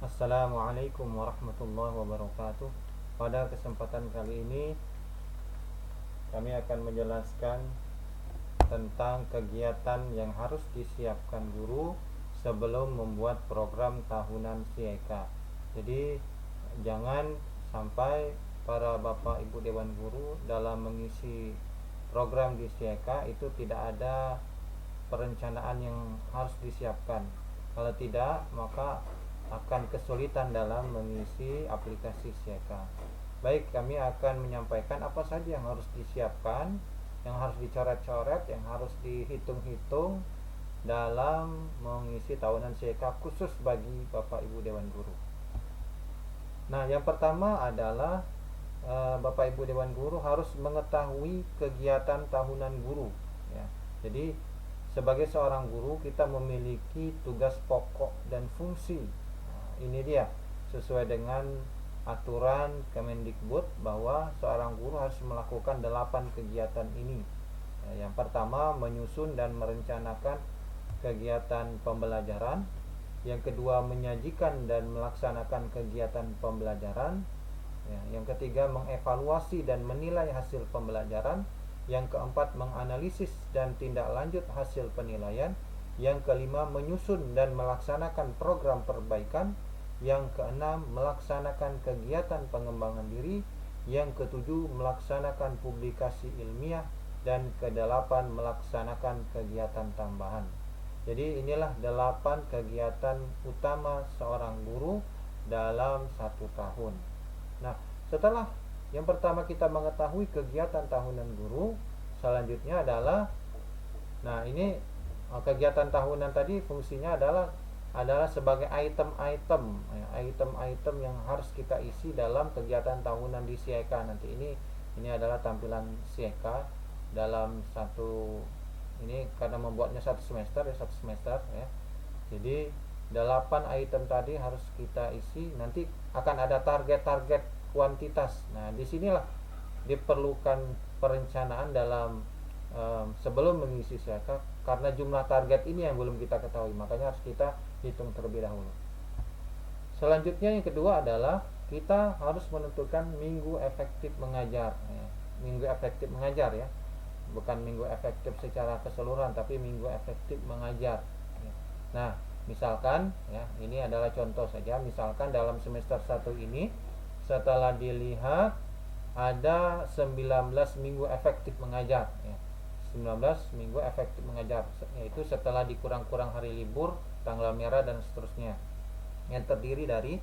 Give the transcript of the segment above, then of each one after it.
Assalamualaikum warahmatullahi wabarakatuh. Pada kesempatan kali ini kami akan menjelaskan tentang kegiatan yang harus disiapkan guru sebelum membuat program tahunan SIEKA. Jadi jangan sampai para bapak ibu dewan guru dalam mengisi program di SIEKA itu tidak ada perencanaan yang harus disiapkan. Kalau tidak, maka akan kesulitan dalam mengisi aplikasi SIEKA. Baik, kami akan menyampaikan apa saja yang harus disiapkan, yang harus dicoret-coret, yang harus dihitung-hitung dalam mengisi tahunan SIEKA khusus bagi Bapak Ibu Dewan Guru. Nah, yang pertama adalah Bapak Ibu Dewan Guru harus mengetahui kegiatan tahunan guru ya. Jadi sebagai seorang guru kita memiliki tugas pokok dan fungsi. Nah, ini dia sesuai dengan aturan Kemendikbud bahwa seorang guru harus melakukan 8 kegiatan ini. Yang pertama, menyusun dan merencanakan kegiatan pembelajaran. Yang kedua, menyajikan dan melaksanakan kegiatan pembelajaran. Yang ketiga, mengevaluasi dan menilai hasil pembelajaran. Yang keempat, menganalisis dan tindak lanjut hasil penilaian. Yang kelima, menyusun dan melaksanakan program perbaikan. Yang keenam, melaksanakan kegiatan pengembangan diri. Yang ketujuh, melaksanakan publikasi ilmiah. Dan kedelapan, melaksanakan kegiatan tambahan. Jadi inilah 8 kegiatan utama seorang guru dalam 1 tahun. Nah, setelah yang pertama kita mengetahui kegiatan tahunan guru, selanjutnya adalah ini kegiatan tahunan tadi fungsinya adalah sebagai item-item yang harus kita isi dalam kegiatan tahunan di SIEKA nanti. Ini adalah tampilan SIEKA dalam ini karena membuatnya satu semester ya. Jadi 8 item tadi harus kita isi. Nanti akan ada target-target kuantitas. Nah, disinilah diperlukan perencanaan dalam sebelum mengisi SIEKA, karena jumlah target ini yang belum kita ketahui, makanya harus kita hitung terlebih dahulu. Selanjutnya yang kedua adalah kita harus menentukan minggu efektif mengajar ya. Minggu efektif mengajar ya, bukan minggu efektif secara keseluruhan, tapi minggu efektif mengajar ya. Nah, misalkan ya, ini adalah contoh saja. Misalkan dalam semester 1 ini setelah dilihat ada 19 minggu efektif mengajar ya. 19 minggu efektif mengajar, yaitu setelah dikurang-kurang hari libur, tanggal merah dan seterusnya, yang terdiri dari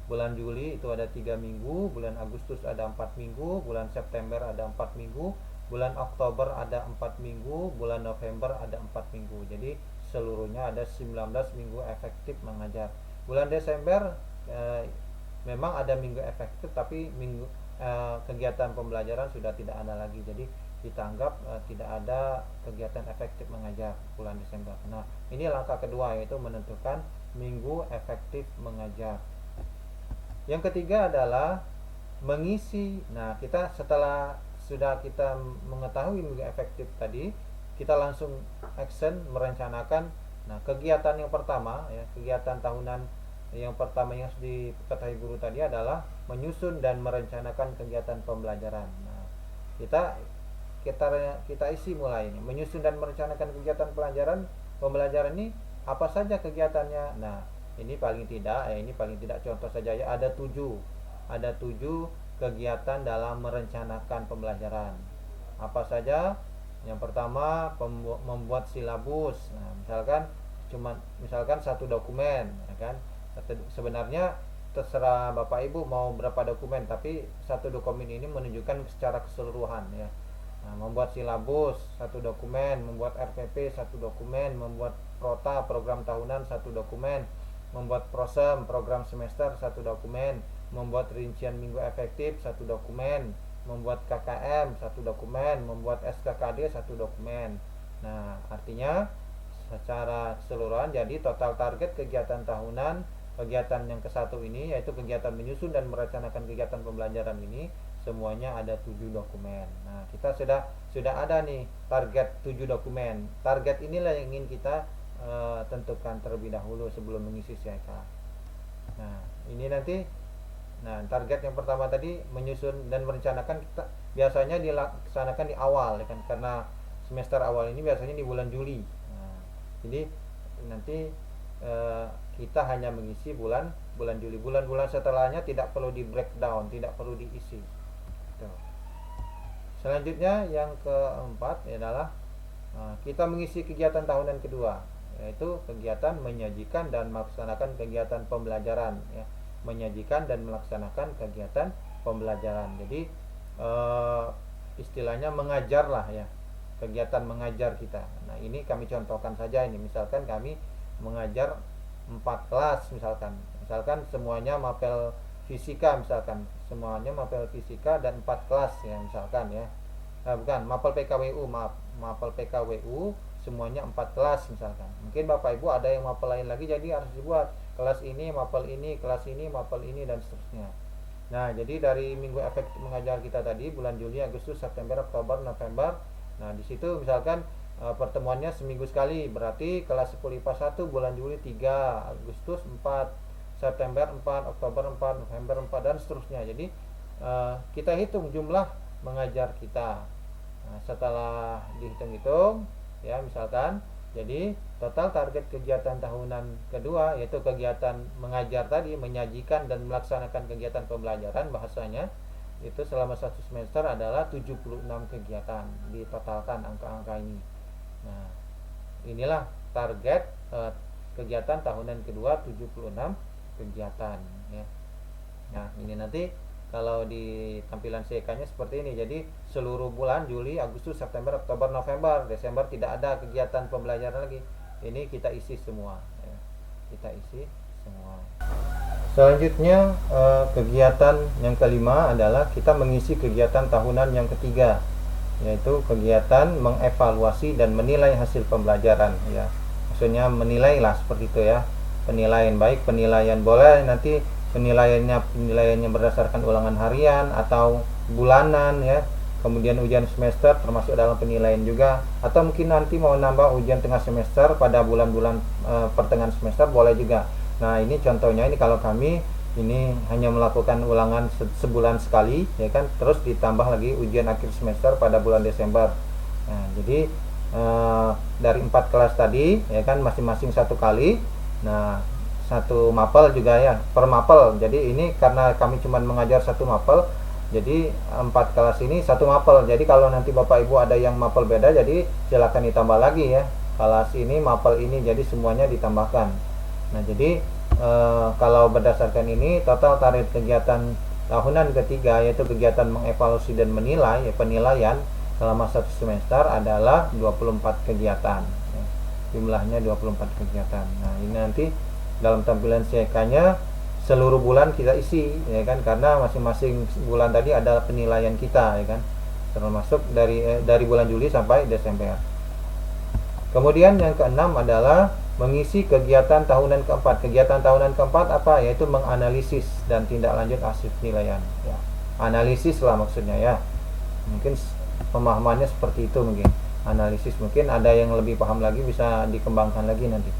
bulan Juli itu ada 3 minggu, bulan Agustus ada 4 minggu, bulan September ada 4 minggu, bulan Oktober ada 4 minggu, bulan November ada 4 minggu. Jadi seluruhnya ada 19 minggu efektif mengajar. Bulan Desember memang ada minggu efektif, tapi kegiatan pembelajaran sudah tidak ada lagi. Jadi kita anggap tidak ada kegiatan efektif mengajar bulan Desember. Nah, ini langkah kedua, yaitu menentukan minggu efektif mengajar. Yang ketiga adalah mengisi. Nah, kita setelah sudah kita mengetahui minggu efektif tadi, kita langsung action merencanakan. Nah, kegiatan yang pertama ya, kegiatan tahunan yang pertama yang harus diketahui guru tadi adalah menyusun dan merencanakan kegiatan pembelajaran. Nah, kita isi mulai ini, menyusun dan merencanakan kegiatan pembelajaran ini apa saja kegiatannya. Nah, ini paling tidak contoh saja ya, ada 7 kegiatan dalam merencanakan pembelajaran. Apa saja? Yang pertama, membuat silabus. Nah, misalkan 1 dokumen ya kan. Sebenarnya terserah Bapak Ibu mau berapa dokumen, tapi 1 dokumen ini menunjukkan secara keseluruhan ya. Nah, membuat silabus 1 dokumen, membuat RPP 1 dokumen, membuat prota program tahunan 1 dokumen, membuat prosem program semester 1 dokumen, membuat rincian minggu efektif 1 dokumen, membuat KKM 1 dokumen, membuat SKKD 1 dokumen. Nah, artinya secara keseluruhan jadi total target kegiatan tahunan, kegiatan yang ke-1 ini, yaitu kegiatan menyusun dan merencanakan kegiatan pembelajaran ini, semuanya ada 7 dokumen. Nah, kita sudah ada nih target 7 dokumen. Target inilah yang ingin kita tentukan terlebih dahulu sebelum mengisi SIEKA. Nah, ini nanti, nah target yang pertama tadi menyusun dan merencanakan, kita biasanya dilaksanakan di awal ya kan, karena semester awal ini biasanya di bulan Juli. Nah, jadi nanti kita hanya mengisi bulan Juli. Bulan-bulan setelahnya tidak perlu di breakdown, tidak perlu diisi. Tuh. Selanjutnya yang keempat adalah kita mengisi kegiatan tahunan kedua, yaitu kegiatan menyajikan dan melaksanakan kegiatan pembelajaran ya. Menyajikan dan melaksanakan kegiatan pembelajaran. Jadi istilahnya mengajar lah ya, kegiatan mengajar kita. Nah ini kami contohkan saja, ini misalkan kami mengajar 4 kelas misalkan semuanya mapel fisika, misalkan semuanya mapel fisika dan 4 kelas ya misalkan ya. Bukan, mapel PKWU, mapel PKWU semuanya 4 kelas misalkan. Mungkin Bapak Ibu ada yang mapel lain lagi, jadi harus dibuat kelas ini mapel ini, kelas ini mapel ini, dan seterusnya. Nah jadi dari minggu efektif mengajar kita tadi, bulan Juli, Agustus, September, Oktober, November. Nah disitu misalkan pertemuannya seminggu sekali, berarti kelas 10 IPA 1 bulan Juli 3, Agustus 4, September 4, Oktober 4, November 4, dan seterusnya. Jadi kita hitung jumlah mengajar kita. Nah, setelah dihitung-hitung ya misalkan, jadi total target kegiatan tahunan kedua, yaitu kegiatan mengajar tadi, menyajikan dan melaksanakan kegiatan pembelajaran bahasanya, itu selama 1 semester adalah 76 kegiatan, ditotalkan angka-angka ini. Nah inilah target kegiatan tahunan kedua, 76 kegiatan ya. Nah ini nanti kalau di tampilan CK-nya seperti ini. Jadi seluruh bulan Juli, Agustus, September, Oktober, November, Desember tidak ada kegiatan pembelajaran lagi. Ini kita isi semua ya. Kita isi semua. Selanjutnya kegiatan yang kelima adalah kita mengisi kegiatan tahunan yang ketiga, yaitu kegiatan mengevaluasi dan menilai hasil pembelajaran ya. Maksudnya menilai lah, seperti itu ya. Penilaian, baik penilaian boleh nanti penilaiannya berdasarkan ulangan harian atau bulanan ya. Kemudian ujian semester termasuk dalam penilaian juga, atau mungkin nanti mau nambah ujian tengah semester pada bulan-bulan pertengahan semester boleh juga. Nah ini contohnya, ini kalau kami ini hanya melakukan ulangan sebulan sekali ya kan, terus ditambah lagi ujian akhir semester pada bulan Desember. Nah jadi dari 4 kelas tadi ya kan, masing-masing 1 kali. Nah 1 mapel juga ya, per mapel. Jadi ini karena kami cuma mengajar 1 mapel, jadi 4 kelas ini 1 mapel. Jadi kalau nanti Bapak Ibu ada yang mapel beda, jadi silakan ditambah lagi ya, kelas ini mapel ini, jadi semuanya ditambahkan. Nah jadi kalau berdasarkan ini total target kegiatan tahunan ketiga, yaitu kegiatan mengevaluasi dan menilai ya, penilaian selama 1 semester adalah 24 kegiatan ya. Jumlahnya 24 kegiatan. Nah ini nanti dalam tampilan CK-nya seluruh bulan kita isi ya kan, karena masing-masing bulan tadi ada penilaian kita ya kan, termasuk dari bulan Juli sampai Desember. Kemudian yang keenam adalah mengisi kegiatan tahunan keempat. Kegiatan tahunan keempat apa? Yaitu menganalisis dan tindak lanjut hasil penilaian ya. Analisis lah maksudnya ya. Mungkin pemahamannya seperti itu, mungkin analisis, mungkin ada yang lebih paham lagi bisa dikembangkan lagi nanti.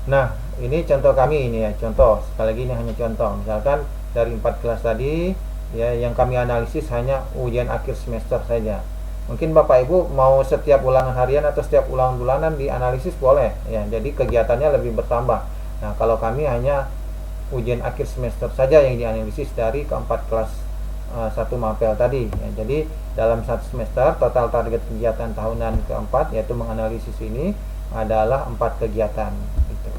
Nah ini contoh kami ini ya, contoh, sekali lagi ini hanya contoh. Misalkan dari 4 kelas tadi ya, yang kami analisis hanya ujian akhir semester saja. Mungkin Bapak Ibu mau setiap ulangan harian atau setiap ulangan bulanan dianalisis boleh ya, jadi kegiatannya lebih bertambah. Nah kalau kami hanya ujian akhir semester saja yang dianalisis dari keempat kelas 1 mapel tadi ya. Jadi dalam 1 semester total target kegiatan tahunan keempat, yaitu menganalisis ini adalah 4 kegiatan gitu.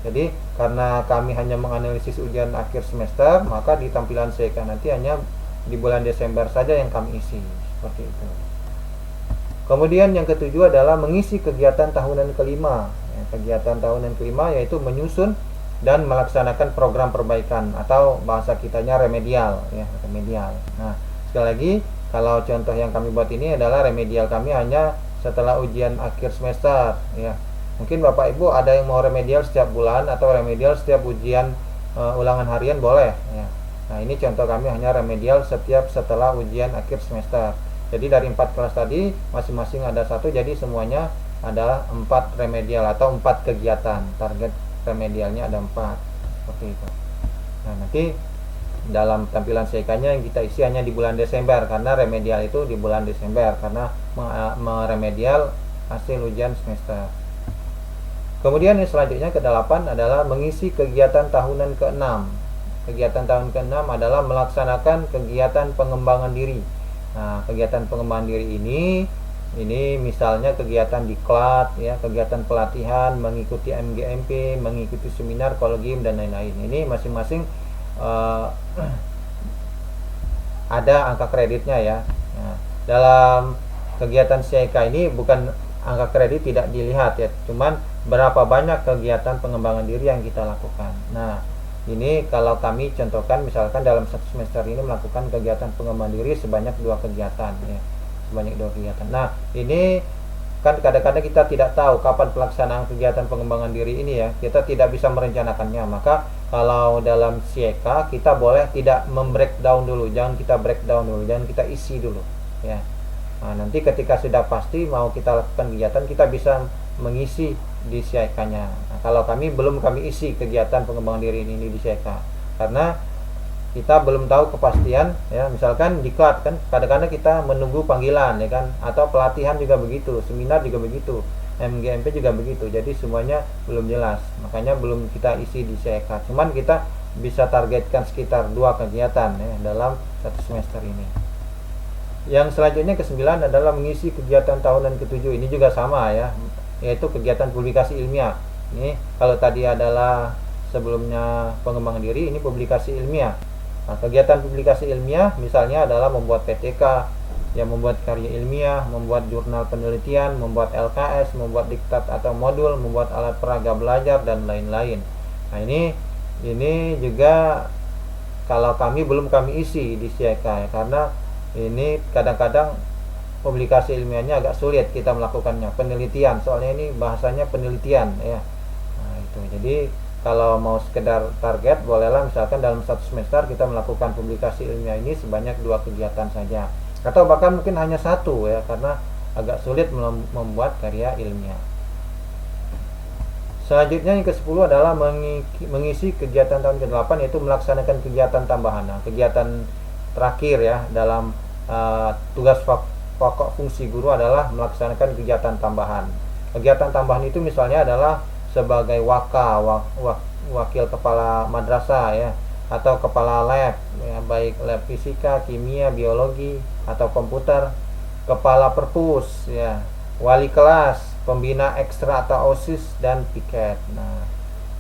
Jadi karena kami hanya menganalisis ujian akhir semester, maka di tampilan CK nanti hanya di bulan Desember saja yang kami isi, seperti itu. Kemudian yang ketujuh adalah mengisi kegiatan tahunan kelima ya, kegiatan tahunan kelima yaitu menyusun dan melaksanakan program perbaikan, atau bahasa kitanya remedial ya, remedial. Nah sekali lagi, kalau contoh yang kami buat ini adalah remedial kami hanya setelah ujian akhir semester ya. Mungkin Bapak Ibu ada yang mau remedial setiap bulan atau remedial setiap ujian ulangan harian boleh ya. Nah ini contoh kami hanya remedial setiap setelah ujian akhir semester. Jadi dari 4 kelas tadi masing-masing ada 1, jadi semuanya adalah 4 remedial atau 4 kegiatan. Target remedialnya ada 4, seperti itu. Nah, nanti dalam tampilan CK-nya yang kita isi hanya di bulan Desember, karena remedial itu di bulan Desember karena meremedial hasil ujian semester. Kemudian yang selanjutnya ke-8 adalah mengisi kegiatan tahunan ke-6. Kegiatan tahun ke-6 adalah melaksanakan kegiatan pengembangan diri. Nah, kegiatan pengembangan diri ini misalnya kegiatan diklat ya, kegiatan pelatihan, mengikuti MGMP, mengikuti seminar, kolegium dan lain-lain. Ini masing-masing ada angka kreditnya ya. Nah, dalam kegiatan CK ini bukan angka kredit tidak dilihat ya, cuman berapa banyak kegiatan pengembangan diri yang kita lakukan. Nah, ini kalau kami contohkan misalkan dalam satu semester ini melakukan kegiatan pengembangan diri sebanyak 2 kegiatan ya, sebanyak 2 kegiatan. Nah, ini kan kadang-kadang kita tidak tahu kapan pelaksanaan kegiatan pengembangan diri ini ya, kita tidak bisa merencanakannya. Maka kalau dalam CK kita boleh tidak membreakdown dulu, jangan kita breakdown dulu, jangan kita isi dulu ya. Nah, nanti ketika sudah pasti mau kita lakukan kegiatan, kita bisa mengisi di CK-nya. Nah, kalau kami isi kegiatan pengembangan diri ini di CK karena kita belum tahu kepastian ya. Misalkan diklat kan kadang-kadang kita menunggu panggilan ya kan, atau pelatihan juga begitu, seminar juga begitu, MGMP juga begitu. Jadi semuanya belum jelas, makanya belum kita isi di CK. Cuman kita bisa targetkan sekitar 2 kegiatan ya dalam satu semester ini. Yang selanjutnya ke-9 adalah mengisi kegiatan tahunan ke-7. Ini juga sama ya, yaitu kegiatan publikasi ilmiah. Ini kalau tadi adalah sebelumnya pengembangan diri, ini publikasi ilmiah. Nah, kegiatan publikasi ilmiah misalnya adalah membuat PTK, yang membuat karya ilmiah, membuat jurnal penelitian, membuat LKS, membuat diktat atau modul, membuat alat peraga belajar dan lain-lain. Nah, ini juga kalau belum kami isi di CK ya, karena ini kadang-kadang publikasi ilmiahnya agak sulit kita melakukannya, penelitian, soalnya ini bahasanya penelitian ya. Nah, itu jadi kalau mau sekedar target bolehlah misalkan dalam satu semester kita melakukan publikasi ilmiah ini sebanyak 2 kegiatan saja, atau bahkan mungkin hanya 1 ya, karena agak sulit membuat karya ilmiah. Selanjutnya yang ke-10 adalah mengisi kegiatan tahun ke-8, yaitu melaksanakan kegiatan tambahan. Nah, kegiatan terakhir ya dalam tugas pokok fungsi guru adalah melaksanakan kegiatan tambahan. Kegiatan tambahan itu misalnya adalah sebagai wakil kepala madrasah ya, atau kepala lab ya, baik lab fisika, kimia, biologi atau komputer, kepala perpus ya, wali kelas, pembina ekstra atau OSIS dan piket. Nah,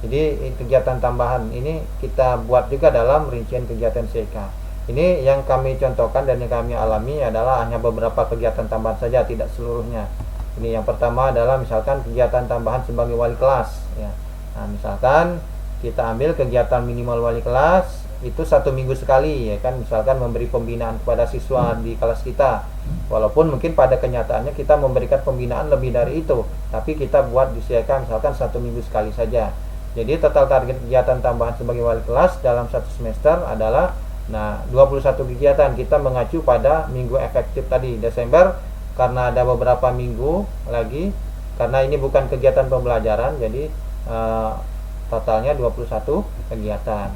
jadi kegiatan tambahan ini kita buat juga dalam rincian kegiatan CK. Ini yang kami contohkan dan yang kami alami adalah hanya beberapa kegiatan tambahan saja, tidak seluruhnya. Ini yang pertama adalah misalkan kegiatan tambahan sebagai wali kelas ya. Nah, misalkan kita ambil kegiatan minimal wali kelas itu 1 minggu sekali ya kan, misalkan memberi pembinaan kepada siswa di kelas kita. Walaupun mungkin pada kenyataannya kita memberikan pembinaan lebih dari itu, tapi kita buat di CK misalkan 1 minggu sekali saja. Jadi total target kegiatan tambahan sebagai wali kelas dalam satu semester adalah 21 kegiatan. Kita mengacu pada minggu efektif tadi Desember, karena ada beberapa minggu lagi, karena ini bukan kegiatan pembelajaran, jadi totalnya 21 kegiatan.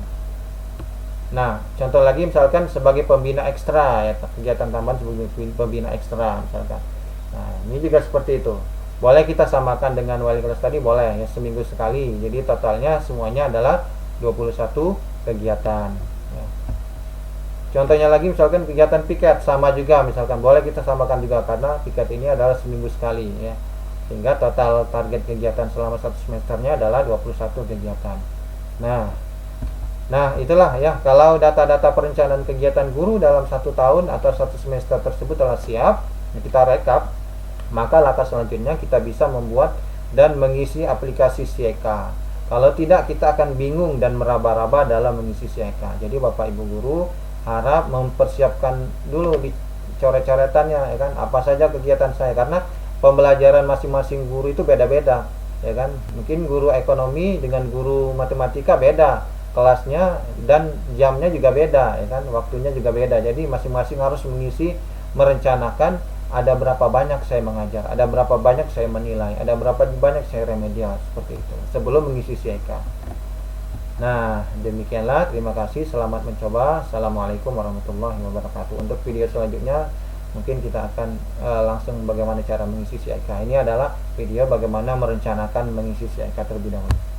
Nah, contoh lagi misalkan sebagai pembina ekstra ya, kegiatan tambahan sebagai pembina ekstra misalkan. Nah, ini juga seperti itu. Boleh kita samakan dengan wali kelas tadi, boleh ya, seminggu sekali. Jadi totalnya semuanya adalah 21 kegiatan. Contohnya lagi misalkan kegiatan piket, sama juga misalkan, boleh kita samakan juga karena piket ini adalah seminggu sekali ya. Sehingga total target kegiatan selama satu semesternya adalah 21 kegiatan. Nah, itulah ya, kalau data-data perencanaan kegiatan guru dalam 1 tahun atau 1 semester tersebut telah siap, kita rekap, maka langkah selanjutnya kita bisa membuat dan mengisi aplikasi CK. Kalau tidak, kita akan bingung dan meraba-raba dalam mengisi CK. Jadi Bapak Ibu guru harap mempersiapkan dulu di coret-coretannya ya kan, apa saja kegiatan saya, karena pembelajaran masing-masing guru itu beda-beda ya kan. Mungkin guru ekonomi dengan guru matematika beda kelasnya dan jamnya juga beda ya kan, waktunya juga beda. Jadi masing-masing harus mengisi, merencanakan ada berapa banyak saya mengajar, ada berapa banyak saya menilai, ada berapa banyak saya remedial, seperti itu sebelum mengisi CK. Nah, demikianlah, terima kasih, selamat mencoba. Assalamualaikum warahmatullahi wabarakatuh. Untuk video selanjutnya mungkin kita akan langsung bagaimana cara mengisi CIK. Ini adalah video bagaimana merencanakan mengisi CIK terlebih dahulu.